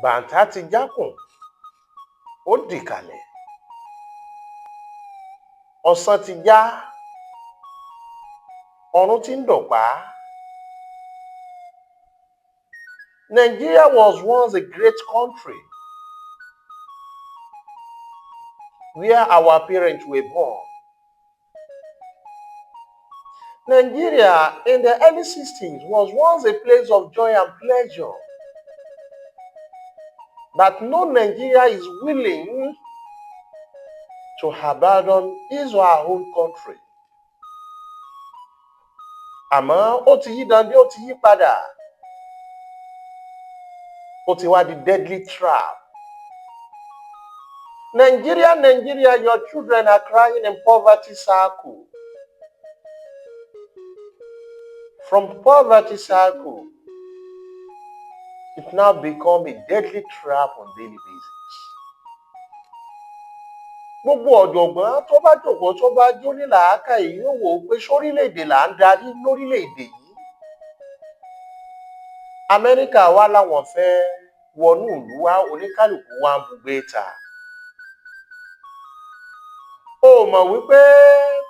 bàǹtà ti jákùn ó dìkàlẹ̀, ọ̀sán ti já, ọ̀run ti ń dọ̀pá. Nigeria was once a great country where our parents were born. Nigeria in the early 60s was once a place of joy and pleasure that no Nigeria is willing to abandon his or her own country. Àmọ́ ó ti yí dande, ó ti yí padà, ó ti wá di deadly trap. Nigeria, Nigeria, your children are crying in poverty circle. From poverty circle, it now become a deadly trap on daily basis. Gbogbo ọ̀jọ̀gbọ́n tó bá jókòó tó bá jó ní làákàyè yóò wò ó pé sórílẹ̀-èdè là ń darí lórílẹ̀-èdè yìí. Amẹ́ríkà wá láwọn fẹ́ wọnú ìlú wa, oníkálùkù wa ń bùgbé ta. Ó mọ̀ wípé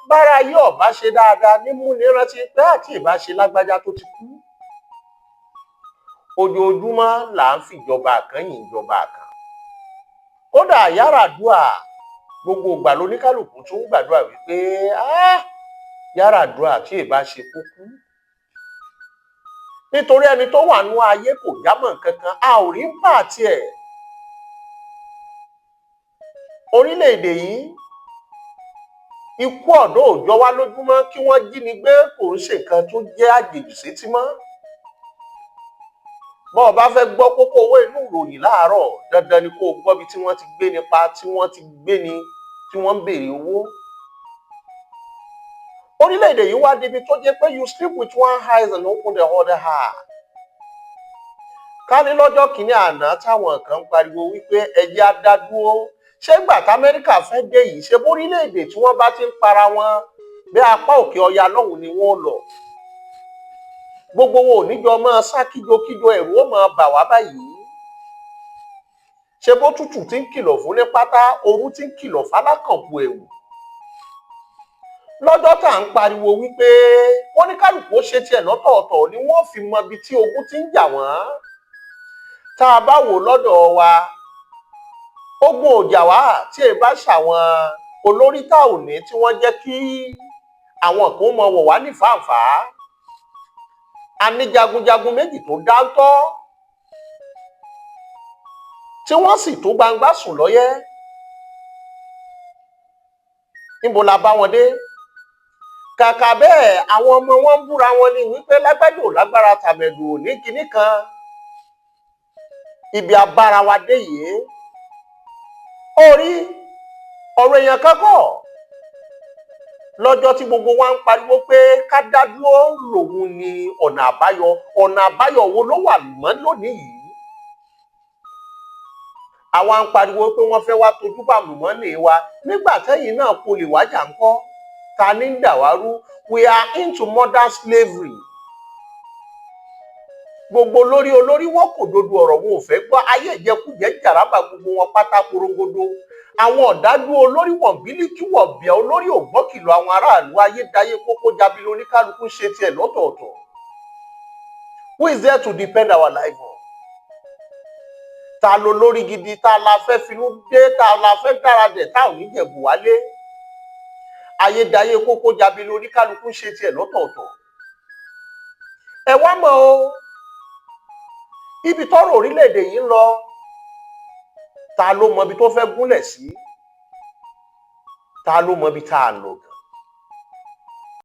bára yóò bá ṣe dáadáa ní múni rántí pé àti ìbá ṣe lágbájá tó ti kú. Ojoojúmọ́ là ń fìjọba kan yìn ìjọba kan. Kódà Yar'Adua gbogbo ìgbà lóníkálùkù tún gbàdúrà wípé Yar'Adua tí ìbá ṣe kú kú. Nítorí ẹni tó wà nú ayé kò jámọ́ kankan, a ò rí pàtì ẹ̀. Orílẹ̀-èdè yìí, ikú ọ̀dọ́ ò jọ wá lójúmọ́, kí wọ́n jí ni gbé kò ń ṣe nǹkan tó jẹ́ àjèjì sétí mọ́. Bọ́ ọ bá fẹ́ gbọ́ kókó owó inú ìròyìn láàárọ̀, dandan ni kó o gbọ́ bí tí wọ́n ti gbé nípa, tí wọ́n ti gbé ni, tí wọ́n ń béèrè owó. Orílẹ̀-èdè yìí wá débi tó jẹ́ pé you sleep with one eye and open the other eye. Ká ní lọ́jọ́ kìíní àná táwọn kan ń pariwo wípé ẹjẹ́ á dá dúró. Ṣé gbà t'Amẹ́ríkà fẹ́ dé yìí, ṣe bórílẹ̀-èdè tí wọ́n bá ti ń para wọn bí apá òkè ọya lọ́hùn ni wọ́n lọ. Gbogbo wo níjọ máa sá kíjokíjo, ẹ̀rù ó máa bà wá báyìí. Ṣé bó tútù ti ń kìlọ̀ fún ní pátá, ooru ti ń kìlọ̀ fálákànpọ̀ ẹ̀wù. Lọ́jọ́ tá à ń pariwo wípé wọ́n ní kálukú ó ṣe tiẹ̀ lọ́tọ̀ọ̀tọ̀ ni wọ́n fi mọ ibi tí ogun ti ń jà wọ́n. Tá a bá wò lọ́dọ̀ wa, ogun ò jà wá tí ẹ bá ṣàwọn olórí tá ò ní tí wọ́n jẹ́ kí àwọn kan mọ wọ̀ wá ní fàǹfà. A ní jagunjagun méjì tó dáńtọ́ tí wọ́n sì tó gbangba sùn lọ́yẹ́. Níbo la bá wọn dé? Kàkà bẹ́ẹ̀ àwọn ọmọ wọn ń búra wọn ní wípé lágbájá ò lágbára tàmẹ̀dù ò ní kinní kan. Ibi abára wa dé yìí, orí ọ̀rọ̀ èèyàn kankan lọ́jọ́ tí gbogbo wa ń pariwo pé ká dá dúró lòun ni ọ̀nà àbáyọ. Ọ̀nà àbáyọ wo ló wà mọ́ lónìí yìí? Àwa ń pariwo pé wọ́n fẹ́ wá tojú bàmùmọ́lẹ̀ wa, nígbà tẹ́yìn náà kò lè wájà ńkọ́. Ta ní ń dàwárú? We are into modern slavery. Gbogbo olórí wọ́n kò dodo ọ̀rọ̀ wọn ò fẹ́ gbọ́. Ayé ìjẹkújẹ jàrábà gbogbo wọn pátá korongodo. Àwọn ọ̀dájú olórí wọ̀n bílíkì wọ̀n bíà olórí ògbọ́kìlọ̀ àwọn aráàlú ayédáyé kókó jabilo oníkálukú ṣe tiẹ̀ lọ́tọ̀ọ̀tọ̀. Who is there to depend our life on? Ta lo lórí gidi tá la fẹ́ finú dé, tá la fẹ́ dára dẹ̀ tá ò ní jẹ̀bù wálé? Ayédáyé kókó jabilo oníkálukú ṣe tiẹ̀ lọ́tọ̀ọ̀tọ̀. Ẹ wá mọ̀ o, ibi tọ́rọ̀ orílẹ̀-èdè yìí ń lọ, ta ló mọ ibi tó fẹ́ gúnlẹ̀ sí? Ta ló mọ ibi tá a lọ gan?